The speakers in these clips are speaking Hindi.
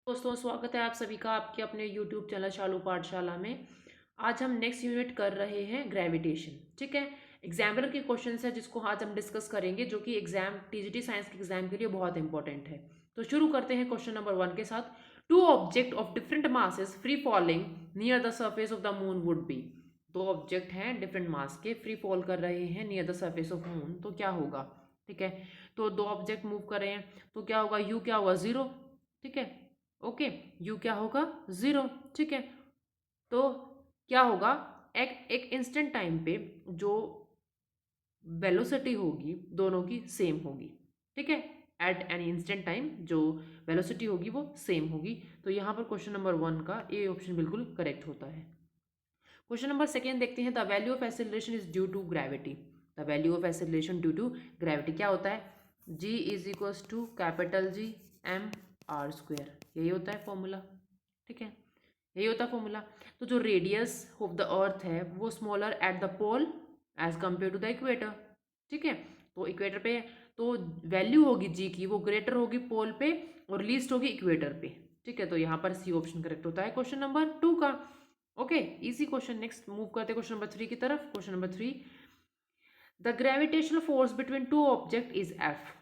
दोस्तों, स्वागत है आप सभी का आपके अपने YouTube चैनल शालू पाठशाला में। आज हम नेक्स्ट यूनिट कर रहे हैं ग्रेविटेशन। ठीक है, एग्जामिनर के क्वेश्चन है जिसको आज हम डिस्कस करेंगे, जो कि एग्जाम टीजीटी साइंस के एग्जाम के लिए बहुत इंपॉर्टेंट है। तो शुरू करते हैं क्वेश्चन नंबर 1 के साथ। Two object of different masses free falling near the surface of the moon would be. दो ऑब्जेक्ट हैं डिफरेंट मास के, फ्री फॉल कर रहे हैं near the surface of moon, तो क्या होगा। ठीक है, तो दो ऑब्जेक्ट मूव कर रहे हैं तो क्या होगा, यू क्या होगा, जीरो। ठीक है, ओके, यू क्या होगा, जीरो। ठीक है, तो क्या होगा, एक एक इंस्टेंट टाइम पे जो वेलोसिटी होगी दोनों की सेम होगी। ठीक है, एट एनी इंस्टेंट टाइम जो वेलोसिटी होगी वो सेम होगी। तो यहाँ पर क्वेश्चन नंबर 1 का ए ऑप्शन बिल्कुल करेक्ट होता है। क्वेश्चन नंबर 2 देखते हैं। The value of acceleration is due to gravity. The value of acceleration due to gravity क्या होता है, g is equals to capital G M R square, यही होता है फॉर्मूला। ठीक है, यही होता है फॉर्मूला। तो जो रेडियस ऑफ द अर्थ है वो smaller at the pole as compare to the equator. ठीक है, तो इक्वेटर पे तो वैल्यू होगी जी की वो ग्रेटर होगी पोल पे और लीस्ट होगी इक्वेटर पे। ठीक है, तो यहाँ पर सी ऑप्शन करेक्ट होता है क्वेश्चन नंबर 2 का। Okay, easy question. Next move करते हैं क्वेश्चन नंबर 3 की तरफ। Question number 3, the gravitational force between two object is F.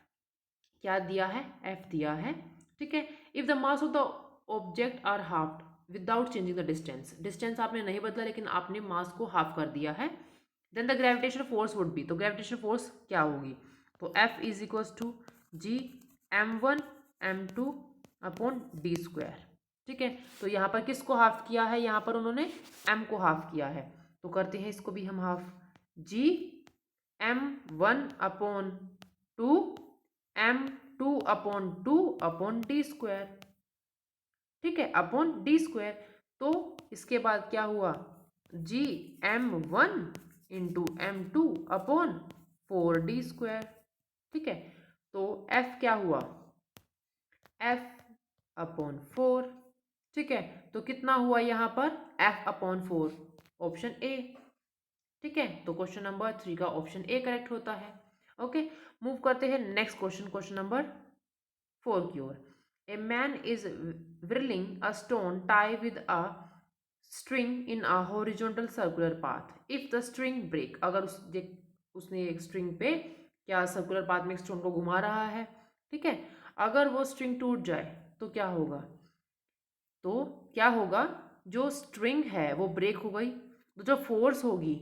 क्या दिया है, एफ दिया है। ठीक है, if the mass of the object are half without changing the distance, distance आपने नहीं बदला लेकिन आपने मास को हाफ कर दिया है, then the gravitational force would be. तो ग्रेविटेशनल फोर्स क्या होगी, तो F is equals to G m1 m2 upon d square. ठीक है, तो यहाँ पर किसको हाफ किया है, यहाँ पर उन्होंने m को हाफ किया है, तो करते हैं इसको भी हम हाफ, जी m1 upon 2 m2 upon 2 upon d square. ठीक है, अपॉन डी स्क्वायर। तो इसके बाद क्या हुआ, जी m1 into m2 upon 4d square. ठीक है, तो f क्या हुआ, f अपॉन 4। ठीक है, तो कितना हुआ यहाँ पर, f अपॉन 4, ऑप्शन ए। ठीक है, तो क्वेश्चन नंबर 3 का ऑप्शन ए करेक्ट होता है। ओके, मूव करते हैं नेक्स्ट क्वेश्चन, क्वेश्चन नंबर 4 की ओर। A man is whirling a stone tie with a string in a horizontal circular path. If the string break, अगर उसने एक स्ट्रिंग पे क्या सर्कुलर पाथ में एक स्टोन को घुमा रहा है। ठीक है, अगर वो स्ट्रिंग टूट जाए तो क्या होगा, तो क्या होगा, जो स्ट्रिंग है वो ब्रेक हो गई, तो जो फोर्स होगी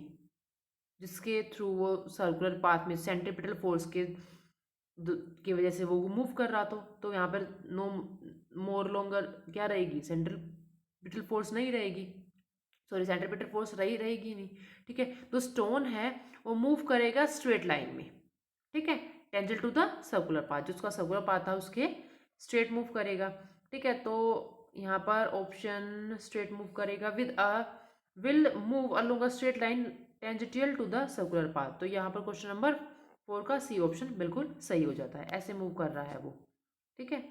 जिसके थ्रू वो सर्कुलर पाथ में सेंट्रीपिटल फोर्स की वजह से वो मूव कर रहा तो यहाँ पर नो मोर लॉन्गर क्या रहेगी, सेंट्रीपिटल फोर्स नहीं रहेगी, सॉरी सेंट्रीपिटल फोर्स रहेगी नहीं। ठीक है, तो स्टोन है वो मूव करेगा स्ट्रेट लाइन में। ठीक है, tangent to the circular path, जो उसका सर्कुलर पाथ था उसके स्ट्रेट मूव करेगा। ठीक है, तो यहाँ पर ऑप्शन स्ट्रेट मूव करेगा with a will move along a straight line tangential to the circular path. तो यहाँ पर क्वेश्चन नंबर 4 का सी ऑप्शन बिल्कुल सही हो जाता है। ऐसे मूव कर रहा है वो। ठीक है,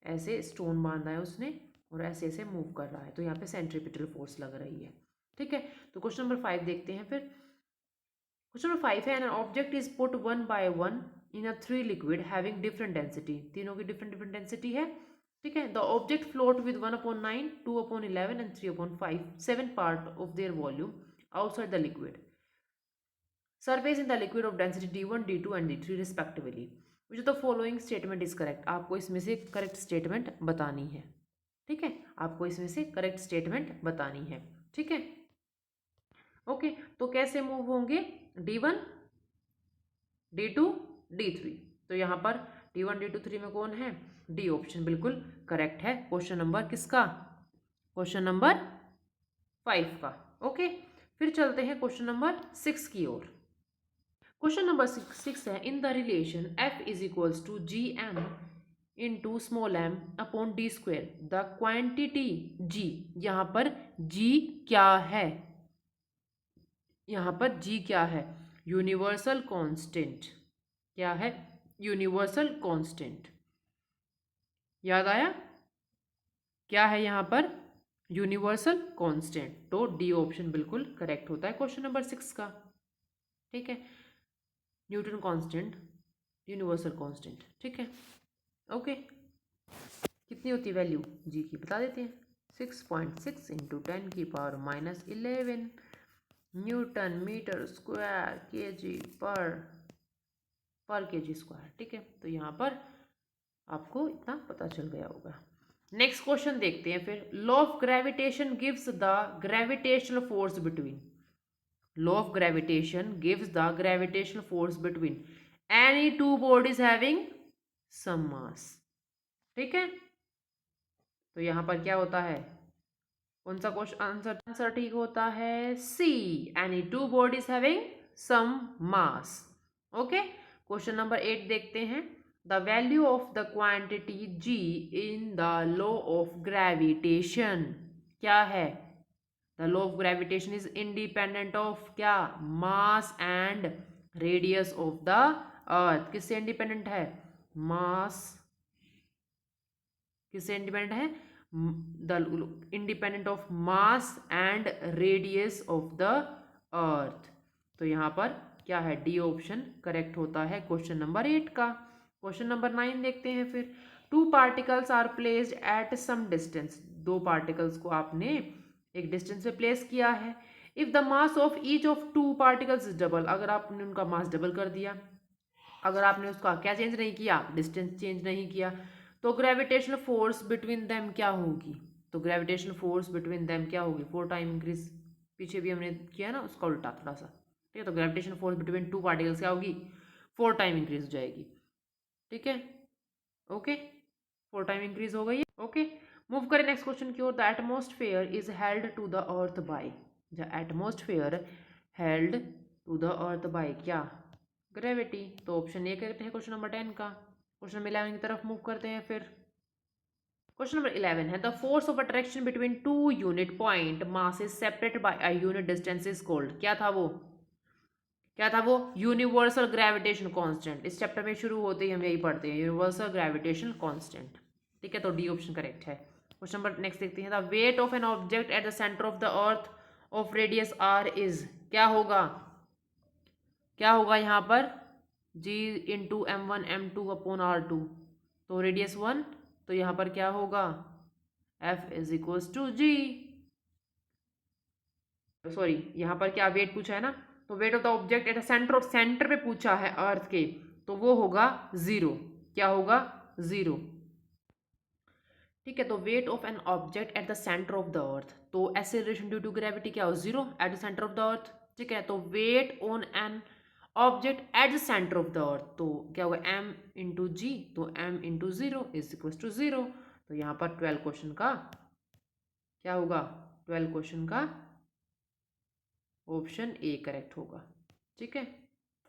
ऐसे स्टोन बांधा है उसने और ऐसे ऐसे मूव कर रहा है, तो यहाँ पे सेंट्रीपिटल फोर्स लग रही है। ठीक है, तो क्वेश्चन नंबर 5 देखते हैं फिर। क्वेश्चन नंबर 5 है, an object is put one by one in a three liquid having different density. तीनों की डिफरेंट डिफरेंट डेंसिटी है। ठीक है, the object float with 1/9, 2/11 and 3/5, 7 part of their volume outside the liquid. Surface in the liquid of density d1, d2 and d3 respectively. Which of the following statement is correct? आपको इसमें से करेक्ट स्टेटमेंट बतानी है। ठीक है, आपको इसमें से करेक्ट स्टेटमेंट बतानी है। ठीक है, ओके, तो कैसे मूव होंगे, d1 d2 d3। तो यहाँ पर d1 d2 3 में कौन है, डी ऑप्शन बिल्कुल करेक्ट है क्वेश्चन नंबर किसका, क्वेश्चन नंबर 5 का। ओके, फिर चलते हैं क्वेश्चन नंबर 6 की ओर। क्वेश्चन नंबर 6 है, in the relation f is equals to G M into small m upon d square the quantity g। यहाँ पर g क्या है, यहाँ पर g क्या है, यूनिवर्सल कांस्टेंट। क्या है, यूनिवर्सल कांस्टेंट। याद आया, क्या है यहाँ पर, यूनिवर्सल कांस्टेंट। तो डी ऑप्शन बिल्कुल करेक्ट होता है क्वेश्चन नंबर 6 का। ठीक है, न्यूटन कांस्टेंट, यूनिवर्सल कांस्टेंट। ठीक है, ओके, कितनी होती है वैल्यू जी की, बता देते हैं। 6.6 into 10⁻11 newton metre square kg per kg square. ठीक है, तो यहाँ पर आपको इतना पता चल गया होगा। नेक्स्ट क्वेश्चन देखते हैं फिर। Law of gravitation gives the gravitational force between, law of gravitation gives the gravitational force between any two bodies having some mass. ठीक है, तो यहां पर क्या होता है, कौन सा क्वेश्चन आंसर ठीक होता है, C, any two bodies having some mass. Okay, question number 8 देखते हैं। The value of the quantity G in the law of gravitation क्या है, the law of gravitation is independent of क्या, mass and radius of the earth. किससे इंडिपेंडेंट है, मास, किससे इंडिपेंडेंट है, the independent of mass and radius of the earth. तो यहाँ पर क्या है, डी ऑप्शन करेक्ट होता है क्वेश्चन नंबर 8 का। क्वेश्चन नंबर 9 देखते हैं फिर। Two particles are placed at some distance, दो पार्टिकल्स को आपने एक डिस्टेंस पे प्लेस किया है। If the mass of each of two particles is double, अगर आपने उनका मास डबल कर दिया, अगर आपने उसका क्या चेंज नहीं किया, डिस्टेंस चेंज नहीं किया, तो ग्रेविटेशनल फोर्स बिटवीन देम क्या होगी, तो ग्रेविटेशनल फोर्स बिटवीन देम क्या होगी, 4 टाइम इंक्रीज, पीछे भी हमने किया ना उसका उल्टा थोड़ा सा। ठीक है, तो gravitational force between two particles क्या होगी, 4 टाइम इंक्रीज हो जाएगी। ठीक है, ओके, 4 टाइम इंक्रीज हो गई है। ओके, मूव करें नेक्स्ट क्वेश्चन की ओर। The atmosphere is held to the earth by, the atmosphere held to the earth by क्या, ग्रेविटी। तो ऑप्शन ए करते हैं क्वेश्चन नंबर 10 का। क्वेश्चन नंबर 11 की तरफ मूव करते हैं फिर। क्वेश्चन नंबर 11 है, the force of attraction between two unit point mass is separated by a unit distance is called, क्या था वो, क्या था वो, यूनिवर्सल ग्रेविटेशन कांस्टेंट। इस चैप्टर में शुरू होते ही हम यही पढ़ते हैं, यूनिवर्सल ग्रेविटेशन कांस्टेंट। ठीक है, तो डी ऑप्शन करेक्ट है। क्वेश्चन नंबर नेक्स्ट देखते हैं। The weight of an object at the centre of the earth of radius R is, क्या होगा, क्या होगा यहाँ पर, g into M1 M2 upon R2, तो रेडियस 1, तो यहाँ पर क्या होगा, F is equals to G, sorry यहाँ पर क्या वेट पूछा है ना, तो weight of the object at centre, of centre पे पूछा है अर्थ के, तो वो होगा 0, क्या होगा 0। ठीक है, तो weight of an object at the centre of the earth, तो एक्सेलरेशन ड्यू टू ग्रेविटी क्या हो, 0 at the centre of the earth. ठीक है, तो weight on an object at the centre of the earth, तो क्या होगा m इंटू जी, तो m into 0 is equal to 0। तो यहाँ पर 12 क्वेश्चन का क्या होगा, 12 क्वेश्चन का ऑप्शन ए करेक्ट होगा। ठीक है,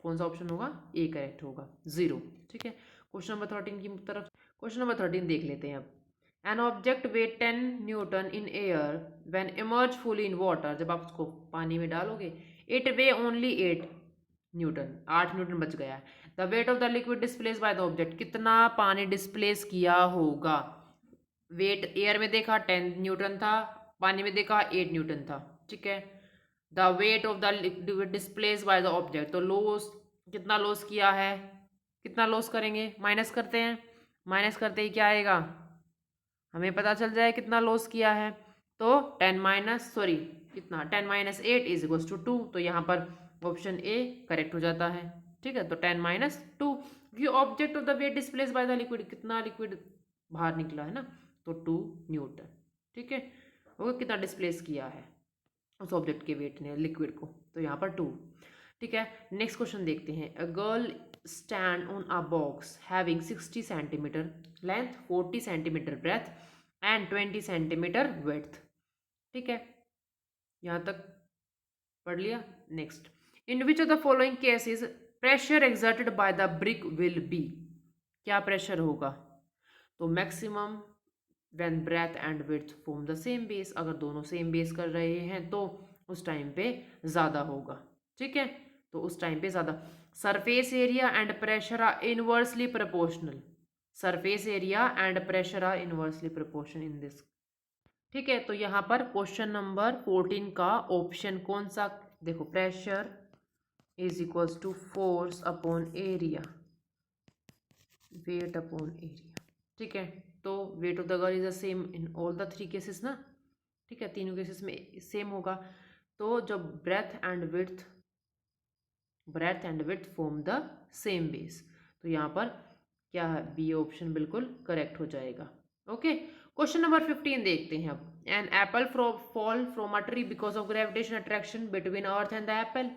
कौन सा ऑप्शन होगा, ए करेक्ट होगा, 0। ठीक है, क्वेश्चन नंबर 13 की तरफ, क्वेश्चन नंबर 13 देख लेते हैं अब। An object wait 10 Newton in air when emerge fully in water, जब आप उसको पानी में डालोगे, it way only 8 Newton, 8 Newton बच गया है। The weight of the liquid displace by the object, कितना पानी डिस्प्लेस किया होगा, वेट एयर में देखा 10 न्यूटन था, पानी में देखा 8 न्यूटन था। ठीक है, the weight of the liquid displace by the object, तो लॉस कितना लॉस किया है, कितना लॉस करेंगे, माइनस करते हैं, माइनस करते ही क्या आएगा, हमें पता चल जाए कितना लॉस किया है, तो 10 माइनस सॉरी कितना 10 माइनस 8 इज इक्वल्स टू 2, तो यहाँ पर ऑप्शन ए करेक्ट हो जाता है। ठीक है, तो 10 माइनस 2, ये object of the weight displace by the liquid, कितना लिक्विड बाहर निकला है ना, तो 2 न्यूटन। ठीक है, वो कितना डिस्प्लेस किया है उस ऑब्जेक्ट के वेट ने लिक्विड को, तो यहाँ पर 2। ठीक है, नेक्स्ट क्वेश्चन देखते हैं। A girl stand on a box having 60 centimetre length, 40 centimetre breadth and 20 centimetre width. ठीक है, यहाँ तक पढ़ लिया। Next, in which of the following cases pressure exerted by the brick will be, क्या प्रेशर होगा, तो maximum when breadth and width form the same base, अगर दोनों सेम बेस कर रहे हैं तो उस टाइम पे ज़्यादा होगा। ठीक है, तो उस टाइम पे ज़्यादा। Surface area and pressure are inversely proportional, surface area and pressure are inversely proportional in this. ठीक है, तो यहाँ पर क्वेश्चन नंबर 14 का ऑप्शन कौन सा, देखो pressure is equals to force upon area, weight upon area. ठीक है, तो weight of the girl is the same in all the 3 cases ना, ठीक है, तीनों केसेस में सेम होगा। तो जब breadth and width form the same base, तो यहाँ पर क्या है, बी ऑप्शन बिल्कुल करेक्ट हो जाएगा। ओके, क्वेश्चन नंबर 15 देखते हैं अब। An apple fall from a tree because of gravitation attraction between earth and the apple.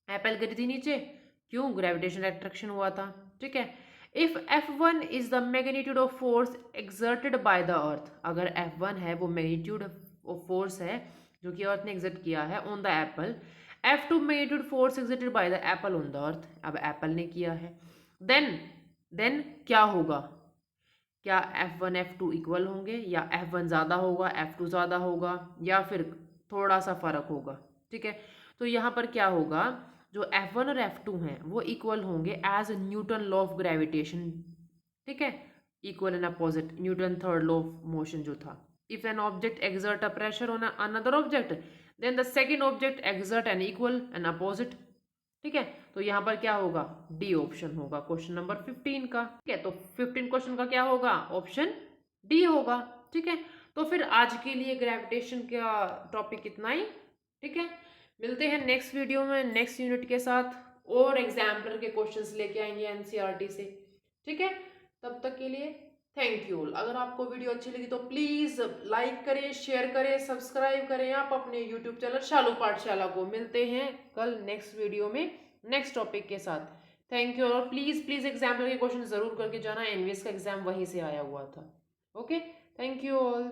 Apple गिरी थी नीचे, क्यों, ग्रेविटेशन अट्रैक्शन हुआ था, ठीक है। If F1 is the magnitude of force exerted by the earth, अगर F1 है वो मैग्नीट्यूड ऑफ फोर्स है जो कि अर्थ ने एक्सर्ट किया है on the Apple, F2 magnitude force exerted by the Apple on the earth, अब एप्पल ने किया है, देन क्या होगा, क्या F1 F2 इक्वल होंगे, या F1 ज़्यादा होगा F2 ज़्यादा होगा, या फिर थोड़ा सा फर्क होगा, ठीक है। तो यहाँ पर क्या होगा, जो F1 और F2 हैं वो इक्वल होंगे as Newton law of gravitation, ठीक है, equal and opposite, Newton third law of motion जो था। If an object exert a pressure on another object, then the second object exert an equal and opposite, ठीक है। तो यहाँ पर क्या होगा, डी ऑप्शन होगा क्वेश्चन नंबर 15 का, ठीक है। तो 15 क्वेश्चन का क्या होगा, ऑप्शन डी होगा, ठीक है। तो फिर आज के लिए ग्रेविटेशन का टॉपिक इतना ही, ठीक है। मिलते हैं नेक्स्ट वीडियो में नेक्स्ट यूनिट के साथ, और एग्जाम्पलर के क्वेश्चंस लेके आएंगे एनसीईआरटी से, ठीक है। तब तक के लिए थैंक यू। अगर आपको वीडियो अच्छी लगी तो प्लीज़ लाइक करें, शेयर करें, सब्सक्राइब करें आप अपने यूट्यूब चैनल शालू पाठशाला को। मिलते हैं कल नेक्स्ट वीडियो में नेक्स्ट टॉपिक के साथ। थैंक यू, और प्लीज़ एग्जाम्पलर के क्वेश्चन ज़रूर करके जाना, एनवीएस का एग्जाम वहीं से आया हुआ था। Okay, thank you all.